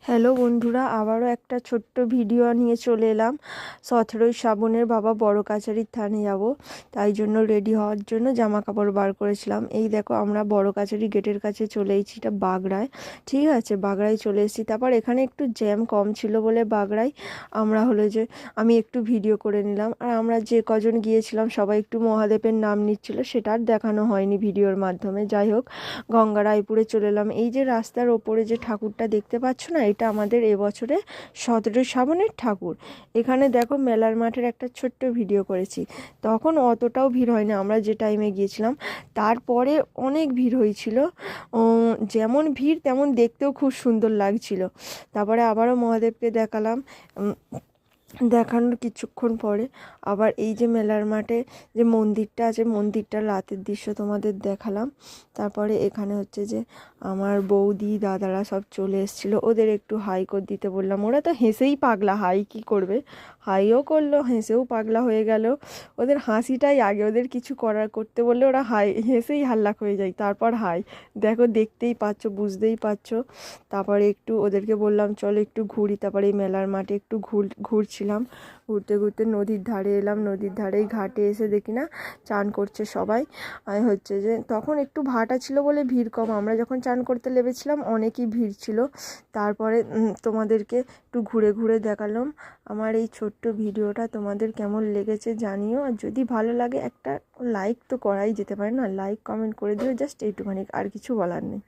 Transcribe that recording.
Hello বন্ধুরা, আবারও একটা ছোট্ট ভিডিও নিয়ে চলে এলাম। 17ই শ্রাবণের বাবা বড় কাছারির থানে যাব, তাই জন্য রেডি হওয়ার জন্য জামা কাপড় বার করেছিলাম। এই দেখো আমরা বড় কাছারি গেটের কাছে চলে এসেছি, এটা বাগড়ায়। ঠিক আছে, বাগড়ায় চলে এসেছি। তারপর এখানে একটু জ্যাম কম ছিল বলে বাগড়ায় আমরা হলো যে আমি একটু ভিডিও করে নিলাম। আর আমরা যে কজন গিয়েছিলাম সবাই একটু মহাদেবের নাম নিচ্ছিল, সেটা আর দেখানো হয়নি ভিডিওর মাধ্যমে। যাই হোক, গঙ্গারায়পুরে চলে এলাম। এই যে রাস্তার ওপরে যে ঠাকুরটা দেখতে পাচ্ছ না, এটা আমাদের এবছরে 17 শ্রাবণের ঠাকুর। এখানে দেখো মেলার মাঠের একটা ছোট্ট ভিডিও করেছি, তখন অতটাও ভিড় হয়নি আমরা যে টাইমে গিয়েছিলাম। তারপরে অনেক ভিড় হয়েছিল, যেমন ভিড় তেমন দেখতেও খুব সুন্দর লাগছিল। তারপরে আবারও মহাদেবকে দেখালাম। দেখানোর কিছুক্ষণ পরে আবার এই যে মেলার মাঠে যে মন্দিরটা আছে, মন্দিরটার রাতের দৃশ্য তোমাদের দেখালাম। তারপরে এখানে হচ্ছে যে আমার বৌদি দাদারা সব চলে এসেছিলো, ওদের একটু হাই করে দিতে বললাম। ওরা তো হেসেই পাগলা, হাই কি করবে, হাইও করলো, হেসেও পাগলা হয়ে গেল। ওদের হাসিটাই আগে, ওদের কিছু করতে বললে ওরা হেসেই হাল্লাক হয়ে যায়, তারপর হাই। দেখো, দেখতেই পাচ্ছ, বুঝতেই পারছো। তারপরে একটু ওদেরকে বললাম চলো একটু ঘুরি। তারপরে এই মেলার মাঠে একটু ঘুরছিলাম। ঘুরতে ঘুরতে নদীর ধারে এলাম। নদীর ধারেই ঘাটে এসে দেখি না চান করছে সবাই। আর হচ্ছে যে তখন একটু ভাটা ছিল বলে ভিড় কম, আমরা যখন চান করতে লেগেছিলাম অনেকই ভিড় ছিল। তারপরে তোমাদেরকে একটু ঘুরে ঘুরে দেখালাম। আমার এই ছোট্ট ভিডিওটা তোমাদের কেমন লেগেছে জানিও। আর যদি ভালো লাগে একটা লাইক তো করাই যেতে পারে না, লাইক কমেন্ট করে দিও, জাস্ট এইটুখানি, আর কিছু বলার নেই।